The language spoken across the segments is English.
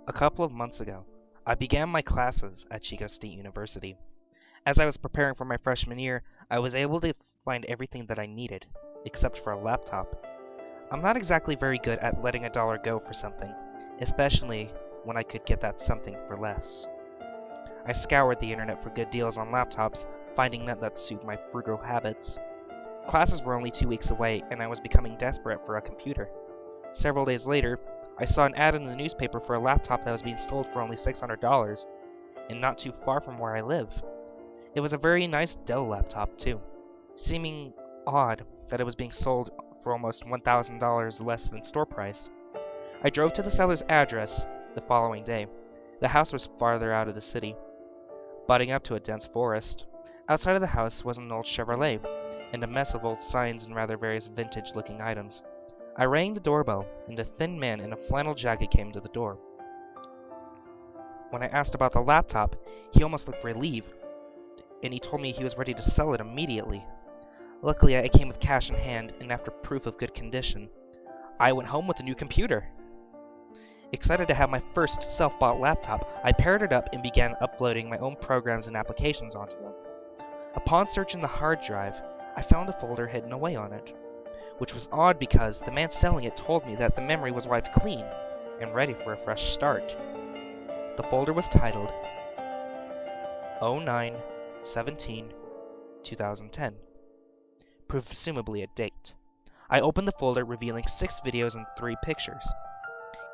A couple of months ago, I began my classes at Chico State University. As I was preparing for my freshman year, I was able to find everything that I needed, except for a laptop. I'm not exactly very good at letting a dollar go for something, especially when I could get that something for less. I scoured the internet for good deals on laptops, finding none that suit my frugal habits. Classes were only 2 weeks away, and I was becoming desperate for a computer. Several days later, I saw an ad in the newspaper for a laptop that was being sold for only $600, and not too far from where I live. It was a very nice Dell laptop, too, seeming odd that it was being sold for almost $1,000 less than store price. I drove to the seller's address the following day. The house was farther out of the city, butting up to a dense forest. Outside of the house was an old Chevrolet, and a mess of old signs and rather various vintage-looking items. I rang the doorbell, and a thin man in a flannel jacket came to the door. When I asked about the laptop, he almost looked relieved, and he told me he was ready to sell it immediately. Luckily, I came with cash in hand, and after proof of good condition, I went home with a new computer. Excited to have my first self-bought laptop, I paired it up and began uploading my own programs and applications onto it. Upon searching the hard drive, I found a folder hidden away on it, which was odd because the man selling it told me that the memory was wiped clean and ready for a fresh start. The folder was titled 09/17/2010, presumably a date. I opened the folder, revealing 6 videos and 3 pictures.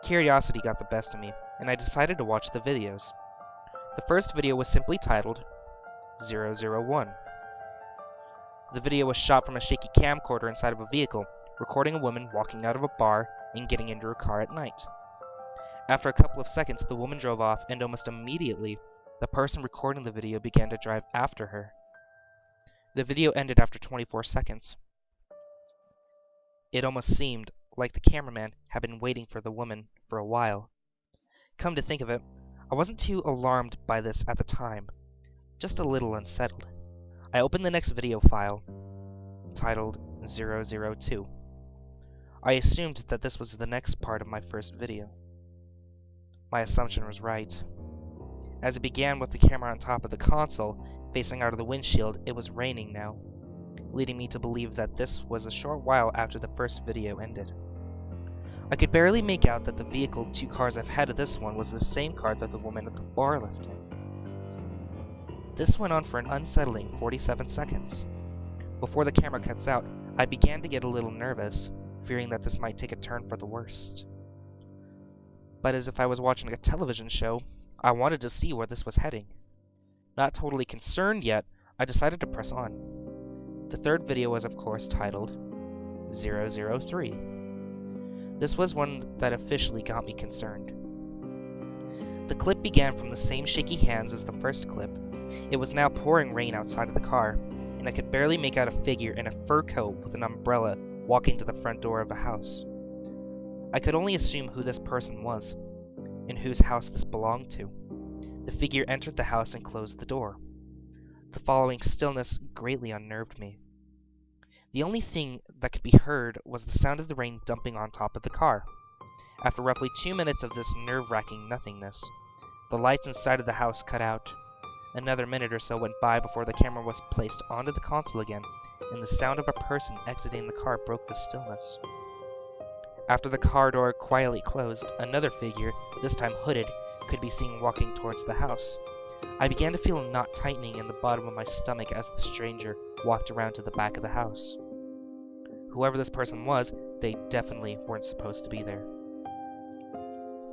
Curiosity got the best of me, and I decided to watch the videos. The first video was simply titled 001. The video was shot from a shaky camcorder inside of a vehicle, recording a woman walking out of a bar and getting into her car at night. After a couple of seconds, the woman drove off, and almost immediately, the person recording the video began to drive after her. The video ended after 24 seconds. It almost seemed like the cameraman had been waiting for the woman for a while. Come to think of it, I wasn't too alarmed by this at the time, just a little unsettled. I opened the next video file, titled 002. I assumed that this was the next part of my first video. My assumption was right. As it began with the camera on top of the console, facing out of the windshield, it was raining now, leading me to believe that this was a short while after the first video ended. I could barely make out that the vehicle 2 cars ahead of this one was the same car that the woman at the bar left in. This went on for an unsettling 47 seconds. Before the camera cuts out, I began to get a little nervous, fearing that this might take a turn for the worst. But as if I was watching a television show, I wanted to see where this was heading. Not totally concerned yet, I decided to press on. The third video was of course titled 003. This was one that officially got me concerned. The clip began from the same shaky hands as the first clip. It was now pouring rain outside of the car, and I could barely make out a figure in a fur coat with an umbrella walking to the front door of a house. I could only assume who this person was, and whose house this belonged to. The figure entered the house and closed the door. The following stillness greatly unnerved me. The only thing that could be heard was the sound of the rain dumping on top of the car. After roughly 2 minutes of this nerve-wracking nothingness, the lights inside of the house cut out. Another minute or so went by before the camera was placed onto the console again, and the sound of a person exiting the car broke the stillness. After the car door quietly closed, another figure, this time hooded, could be seen walking towards the house. I began to feel a knot tightening in the bottom of my stomach as the stranger walked around to the back of the house. Whoever this person was, they definitely weren't supposed to be there.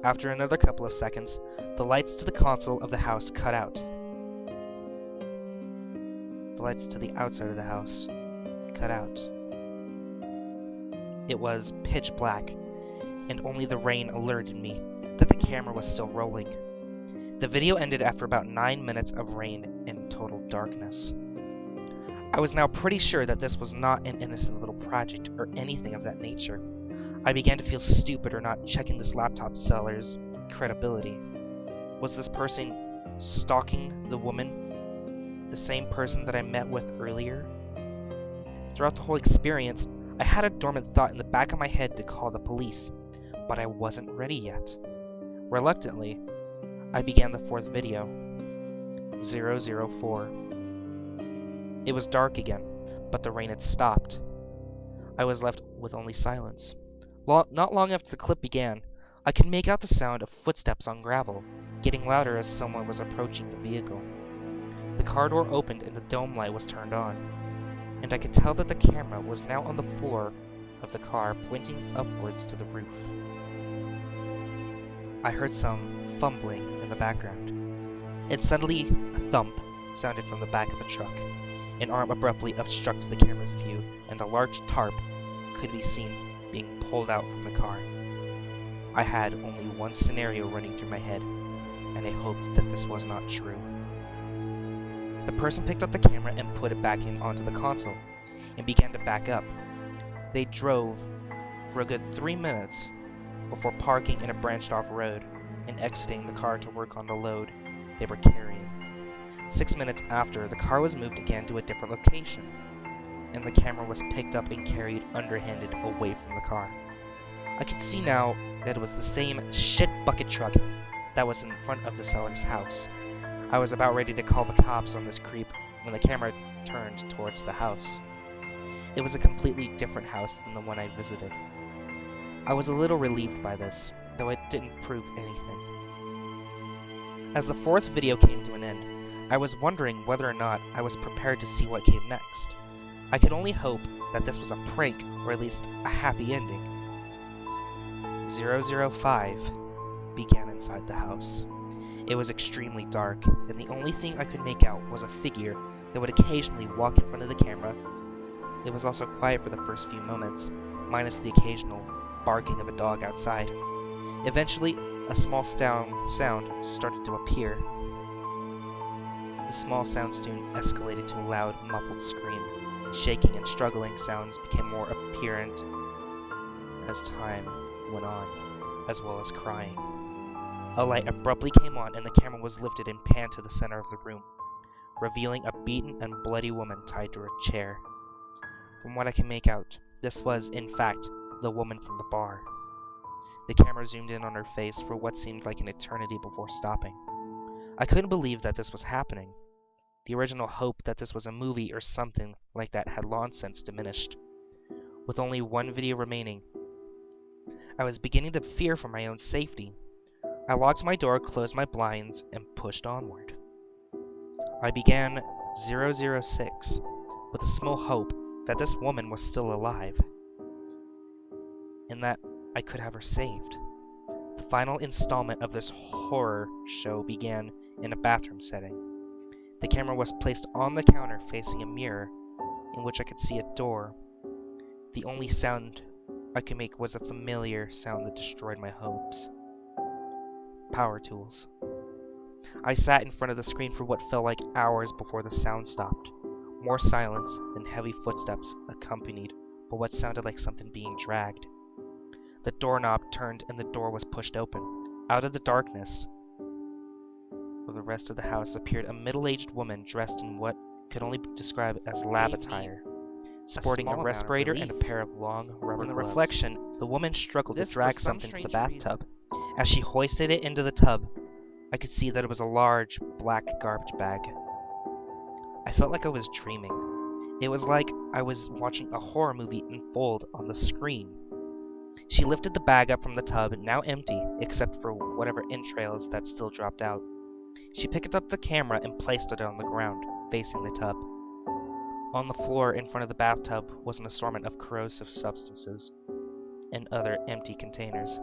After another couple of seconds, the lights to the console of the house cut out. The lights to the outside of the house cut out. It was pitch black, and only the rain alerted me that the camera was still rolling. The video ended after about 9 minutes of rain and total darkness. I was now pretty sure that this was not an innocent little project or anything of that nature. I began to feel stupid for not checking this laptop seller's credibility. Was this person stalking the woman, the same person that I met with earlier? Throughout the whole experience, I had a dormant thought in the back of my head to call the police, but I wasn't ready yet. Reluctantly, I began the fourth video, 004. It was dark again, but the rain had stopped. I was left with only silence. Not long after the clip began, I could make out the sound of footsteps on gravel, getting louder as someone was approaching the vehicle. The car door opened and the dome light was turned on, and I could tell that the camera was now on the floor of the car, pointing upwards to the roof. I heard some fumbling in the background, and suddenly a thump sounded from the back of the truck. An arm abruptly obstructed the camera's view, and a large tarp could be seen being pulled out from the car. I had only one scenario running through my head, and I hoped that this was not true. The person picked up the camera and put it back onto the console, and began to back up. They drove for a good 3 minutes before parking in a branched-off road and exiting the car to work on the load they were carrying. 6 minutes after, the car was moved again to a different location, and the camera was picked up and carried underhanded away from the car. I could see now that it was the same shit bucket truck that was in front of the seller's house. I was about ready to call the cops on this creep when the camera turned towards the house. It was a completely different house than the one I visited. I was a little relieved by this, though it didn't prove anything. As the fourth video came to an end, I was wondering whether or not I was prepared to see what came next. I could only hope that this was a prank, or at least a happy ending. 005 began inside the house. It was extremely dark, and the only thing I could make out was a figure that would occasionally walk in front of the camera. It was also quiet for the first few moments, minus the occasional barking of a dog outside. Eventually, a small sound started to appear. The small sound soon escalated to a loud, muffled scream. Shaking and struggling sounds became more apparent as time went on, as well as crying. A light abruptly came on, and the camera was lifted and panned to the center of the room, revealing a beaten and bloody woman tied to her chair. From what I can make out, this was, in fact, the woman from the bar. The camera zoomed in on her face for what seemed like an eternity before stopping. I couldn't believe that this was happening. The original hope that this was a movie or something like that had long since diminished. With only one video remaining, I was beginning to fear for my own safety. I locked my door, closed my blinds, and pushed onward. I began 006 with a small hope that this woman was still alive, and that I could have her saved. The final installment of this horror show began in a bathroom setting. The camera was placed on the counter facing a mirror in which I could see a door. The only sound I could make was a familiar sound that destroyed my hopes. Power tools. I sat in front of the screen for what felt like hours before the sound stopped. More silence and heavy footsteps accompanied by what sounded like something being dragged. The doorknob turned and the door was pushed open. Out of the darkness of the rest of the house appeared a middle-aged woman dressed in what could only be described as lab attire, sporting a respirator and a pair of long rubber gloves. In the reflection, the woman struggled to drag something to the bathtub. As she hoisted it into the tub, I could see that it was a large, black garbage bag. I felt like I was dreaming. It was like I was watching a horror movie unfold on the screen. She lifted the bag up from the tub, now empty, except for whatever entrails that still dropped out. She picked up the camera and placed it on the ground, facing the tub. On the floor in front of the bathtub was an assortment of corrosive substances and other empty containers.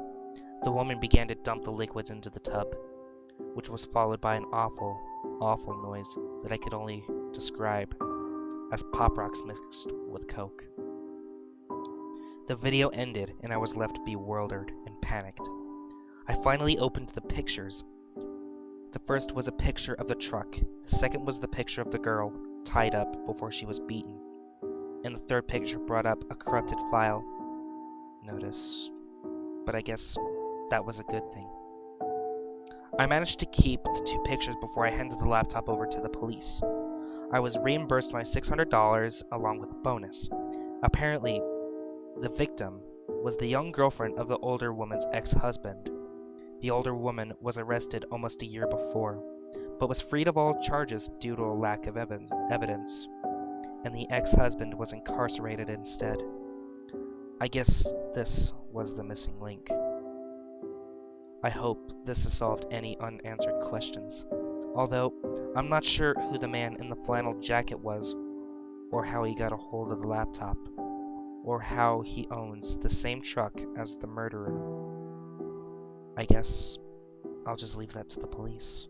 The woman began to dump the liquids into the tub, which was followed by an awful, awful noise that I could only describe as Pop Rocks mixed with Coke. The video ended, and I was left bewildered and panicked. I finally opened the pictures. The first was a picture of the truck, the second was the picture of the girl, tied up before she was beaten, and the third picture brought up a corrupted file notice, but I guess that was a good thing. I managed to keep the two pictures before I handed the laptop over to the police. I was reimbursed my $600 along with a bonus. Apparently, the victim was the young girlfriend of the older woman's ex-husband. The older woman was arrested almost a year before, but was freed of all charges due to a lack of evidence, and the ex-husband was incarcerated instead. I guess this was the missing link. I hope this has solved any unanswered questions, although I'm not sure who the man in the flannel jacket was, or how he got a hold of the laptop, or how he owns the same truck as the murderer. I guess I'll just leave that to the police.